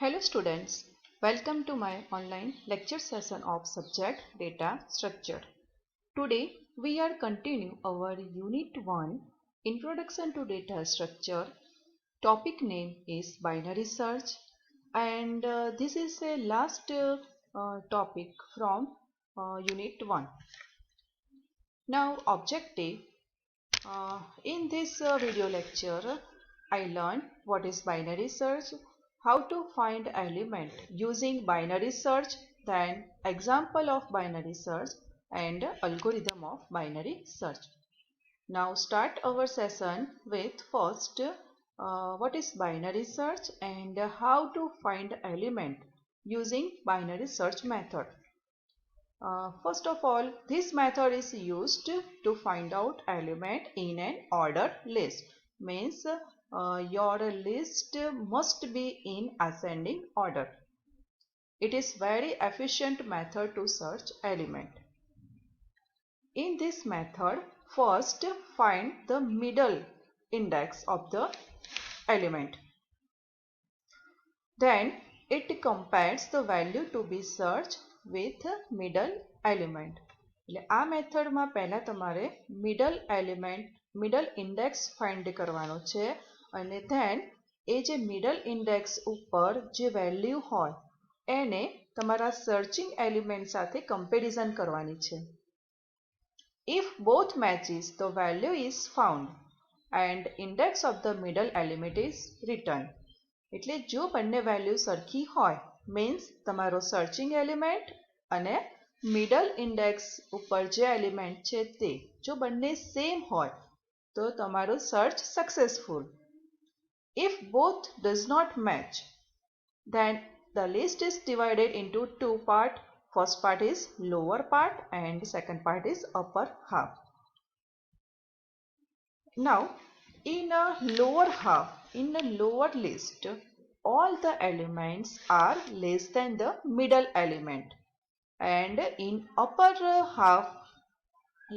Hello students, welcome to my online lecture session of subject data structure. Today we are continuing our unit 1 introduction to data structure. Topic name is binary search and this is a last topic from unit 1. Now objective in this video lecture, I learned what is binary search, how to find element using binary search, then example of binary search and algorithm of binary search. Now start our session with first what is binary search and how to find element using binary search method. First of all, this method is used to find out element in an ordered list. Means your list must be in ascending order. It is very efficient method to search element. In this method, first find the middle index of the element. Then it compares the value to be searched with middle element. એટલે આ મેથડમાં પહેલા તમારે middle index find કરવાનો છે અને then એ જે middle index ઉપર જે વેલ્યુ હોય એને તમારા સર્ચિંગ એલિમેન્ટ સાથે કમ્પેરિઝન કરવાની છે. If both matches, the value is found and index of the middle element is returned. એટલે જો બંને વેલ્યુ સરખી હોય મીન્સ તમારો સર્ચિંગ એલિમેન્ટ અને મિડલ ઇન્ડેક્સ ઉપર જે એલિમેન્ટ છે તે જો બંને સેમ હોય તો તમારો search successful. If both does not match, then the list is divided into two parts. First part is lower part and second part is upper half. Now in a lower half, in a lower list, all the elements are less than the middle element, and in upper half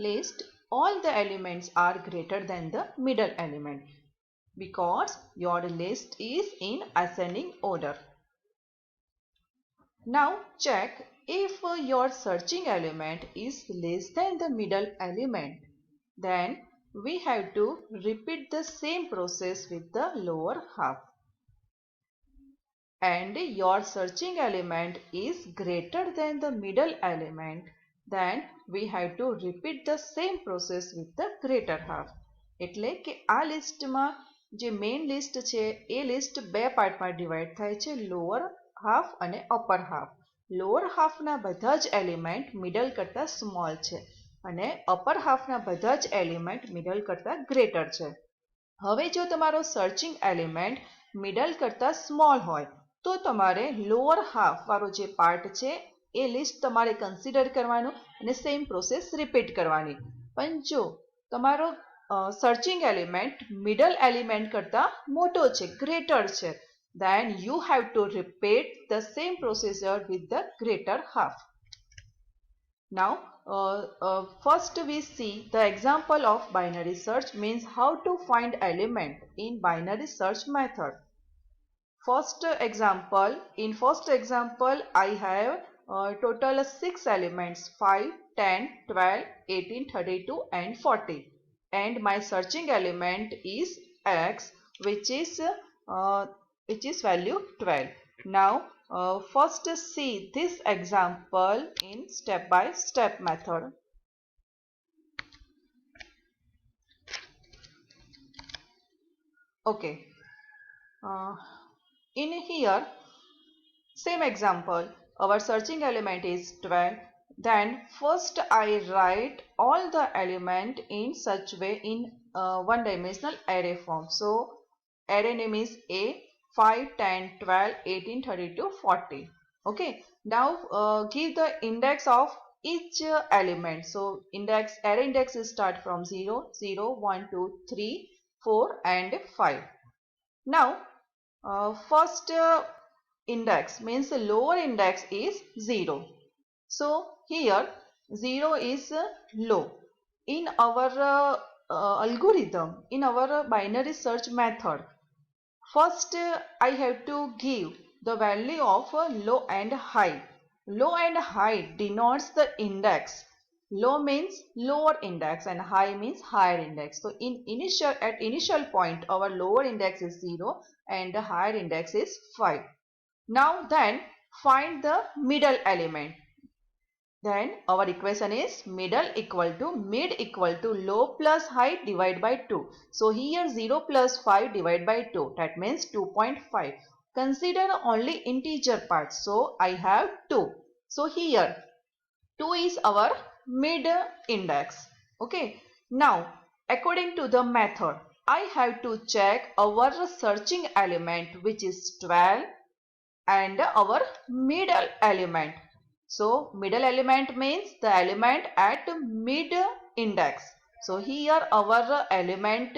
list all the elements are greater than the middle element because your list is in ascending order. Now check if your searching element is less than the middle element, then we have to repeat the same process with the lower half. And your searching element is greater than the middle element, then we have to repeat the same process with the greater half. એટલે કે આ લિસ્ટમાં જે main list છે એ list બે પાર્ટમાં divide થાય છે, lower half અને અપર હાફ. લોઅર હાફના બધા જ એલિમેન્ટ મિડલ કરતાં સ્મોલ છે અને અપર હાફના બધા જ એલિમેન્ટ મિડલ કરતાં ગ્રેટર છે. હવે જો તમારો સર્ચિંગ એલિમેન્ટ મિડલ કરતાં સ્મોલ હોય તો તમારે લોઅર હાફ વાળો જે પાર્ટ છે એ લિસ્ટ તમારે કન્સિડર કરવાનું અને સેમ પ્રોસેસ રિપીટ કરવાની. પણ જો તમારો સર્ચિંગ એલિમેન્ટ મિડલ એલિમેન્ટ કરતાં મોટો છે, ગ્રેટર છે, then you have to repeat the same procedure with the greater half. Now first we see the example of binary search, means how to find element in binary search method. First example, I have total 6 elements 5, 10, 12, 18, 32 and 40, and my searching element is x, which is value 12. Now first see this example in step by step method. Okay, in here same example, our searching element is 12. Then first I write all the element in such way in one dimensional array form. So array name is A, 5, 10, 12, 18, 32, 40. Okay, now give the index of each element. So array index is start from 0, 0, 1, 2, 3, 4 and 5. Now first index means the lower index is 0. So here 0 is low. In our algorithm, in our binary search method, first I have to give the value of low and high. Low and high denotes the index. Low means lower index and high means higher index. So at initial point our lower index is 0 and the higher index is 5. Now then find the middle element. Then our equation is mid equal to low plus high divided by 2. So here 0 plus 5 divided by 2, that means 2.5. Consider only integer parts. So I have 2. So here 2 is our mid index. Okay. Now according to the method, I have to check our searching element, which is 12, and our middle element. So middle element means the element at mid index. So here our element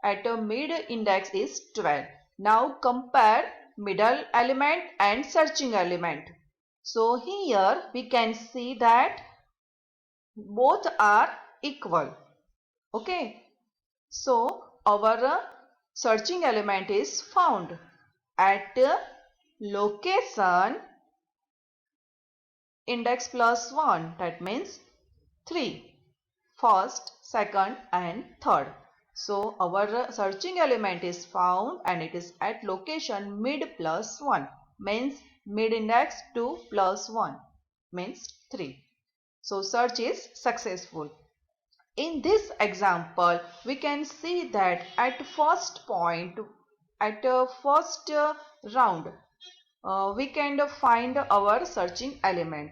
at mid index is 12. Now compare middle element and searching element. So here we can see that both are equal. Okay. So our searching element is found at location index plus 1, that means 3, first, second and third. So our searching element is found and it is at location mid plus 1, means mid index 2 plus 1 means 3. So search is successful. In this example we can see that at first point, at first round, we can find our searching element.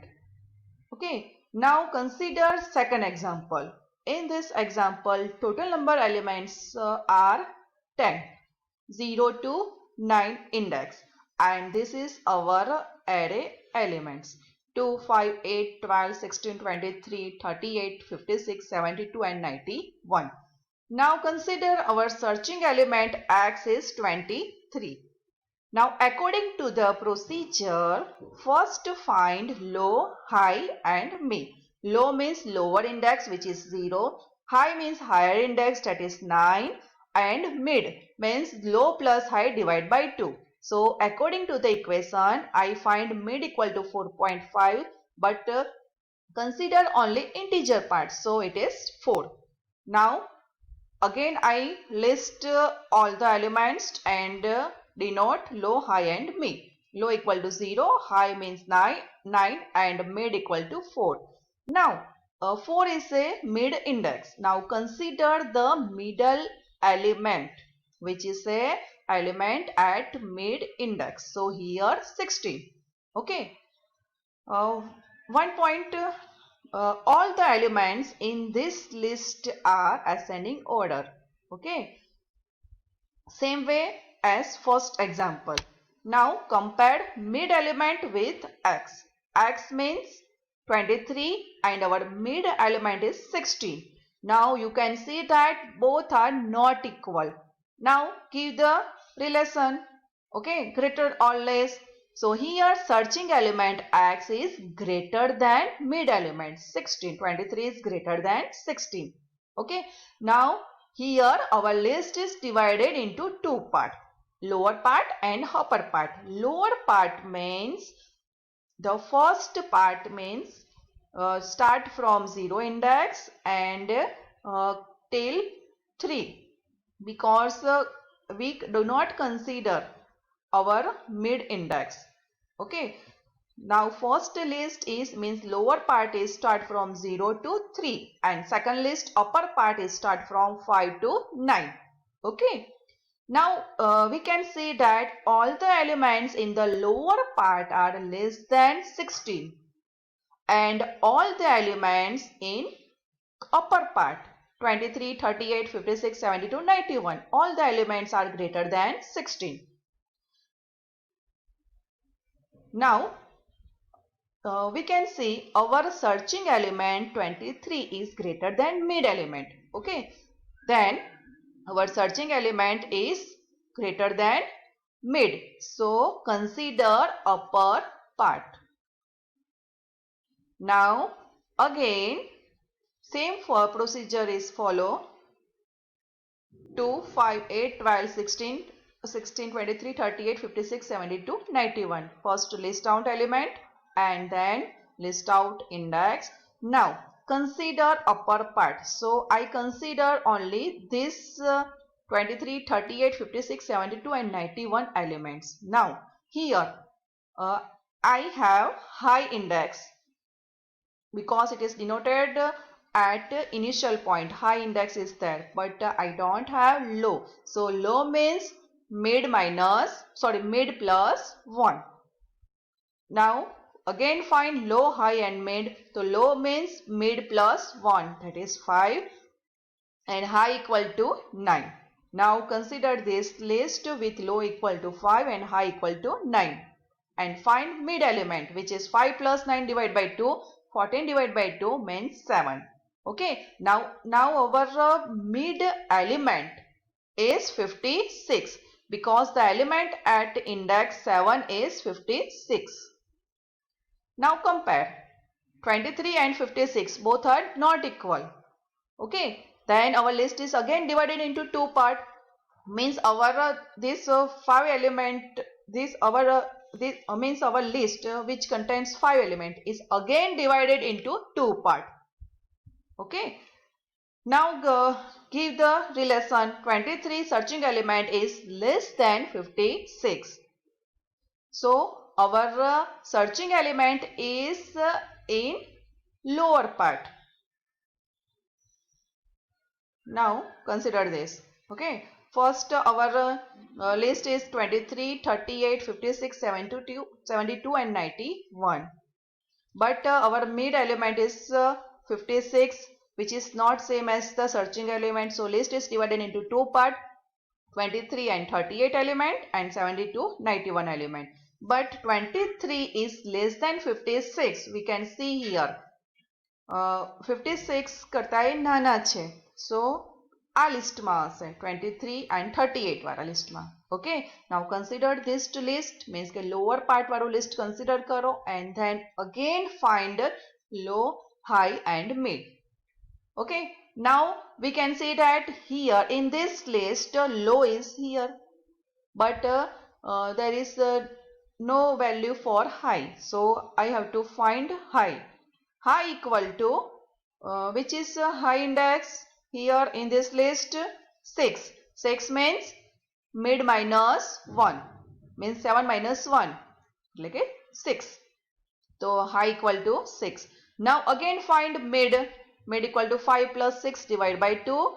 Okay. Now consider second example. In this example, total number elements are 10, 0 to 9 index, and this is our array elements. 2, 5, 8, 12, 16, 23, 38, 56, 72 and 91. Now consider our searching element X is 23. Now according to the procedure, first find low, high and mid. Low means lower index, which is 0. High means higher index, that is 9. And mid means low plus high divided by 2. So according to the equation, I find mid equal to 4.5, but consider only integer parts. So it is 4. Now again I list all the elements and denote low, high and mid. Low equal to 0, high means 9 and mid equal to 4. Now 4 is a mid index. Now consider the middle element, which is a element at mid index. So here 16. Okay. One point, all the elements in this list are ascending order. Okay. Same way as first example. Now compare mid element with X. X means 23 and our mid element is 16. Now you can see that both are not equal. Now give the relation. Okay, greater or less. So here searching element X is greater than mid element 16. 23 is greater than 16. Okay. Now here our list is divided into two parts, lower part and upper part. Lower part means, the first part means start from 0 index and till 3, because we do not consider our mid index. Okay. Now first list is means lower part is start from 0 to 3 and second list upper part is start from 5 to 9. Okay. Now we can see that all the elements in the lower part are less than 16 and all the elements in upper part 23, 38, 56, 72, 91, all the elements are greater than 16. Now we can see our searching element 23 is greater than mid element. Okay. Then our searching element is greater than mid. So consider upper part. Now again same procedure is follow. 2, 5, 8, 12, 16, 16, 23, 38, 56, 72, 91. First list out element and then list out index. Now consider upper part. So I consider only this 23, 38, 56, 72 and 91 elements. Now here I have high index because it is denoted at initial point. High index is there, but I don't have low. So low means mid plus 1. Now again find low, high and mid. So low means mid plus 1, that is 5, and high equal to 9. Now consider this list with low equal to 5 and high equal to 9. And find mid element, which is 5 plus 9 divided by 2. 14 divided by 2 means 7. Okay. Now our mid element is 56 because the element at index 7 is 56. Now compare 23 and 56, both are not equal. Okay. Then our list is again divided into two parts. Means our this 5 element, this means our list which contains 5 element is again divided into two part. Okay. Now give the relation. 23 searching element is less than 56. So our searching element is in lower part. Now consider this. Okay. First our list is 23, 38, 56, 72 and 91. But our mid element is 56, which is not same as the searching element. So list is divided into two parts, 23 and 38 element and 72, 91 element. But 23 is less than 56. We can see here. 56 કરતા નાના છે. So આ લિસ્ટમાં હશે 23 and 38 વાળા લિસ્ટમાં. Okay. Now consider this list, means કે lower part વાળું list consider કરો and then again find low, high and mid. Okay. Now we can see that here in this list low is here, but there is no value for high. So I have to find high. High equal to which is high index here in this list? 6. 6 means mid minus 1, means 7 minus 1, like 6. So high equal to 6. Now again find mid. Mid equal to 5 plus 6 divided by 2.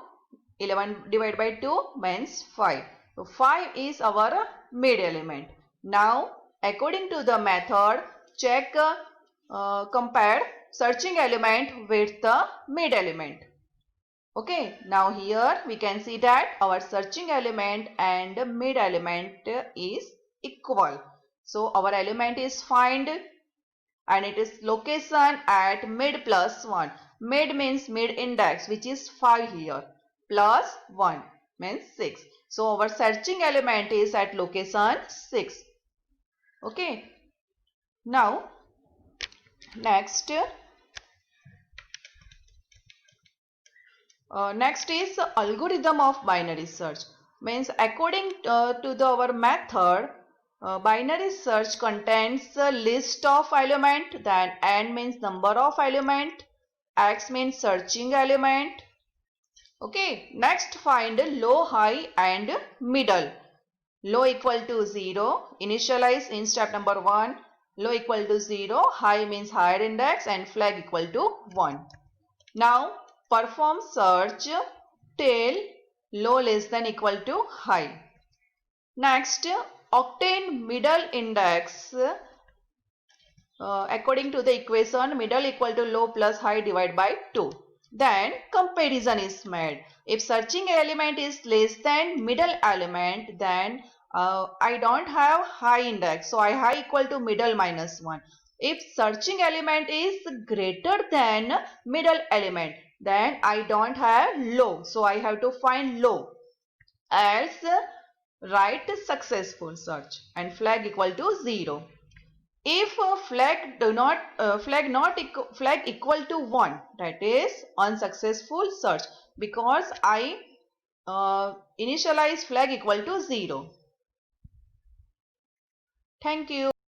11 divided by 2 means 5. So 5 is our mid element. Now according to the method, check compare searching element with the mid element. Okay. Now here we can see that our searching element and mid element is equal. So our element is find and it is location at mid plus 1. Mid means mid index, which is 5 here, plus 1 means 6. So our searching element is at location 6. Okay. Now next is algorithm of binary search. Means according to our method, binary search contains a list of element, then n means number of element, x means searching element. Okay. Next find low, high and middle. Low equal to 0, initialize in step number 1. Low equal to 0, high means higher index and flag equal to 1. Now perform search till low less than equal to high. Next obtain middle index according to the equation middle equal to low plus high divided by 2. Then comparison is made. If searching element is less than middle element, then I don't have high index. So I high equal to middle minus 1. If searching element is greater than middle element, then I don't have low. So I have to find low. Else write successful search and flag equal to 0. If flag equal to 1, that is unsuccessful search because I initialize flag equal to 0. Thank you.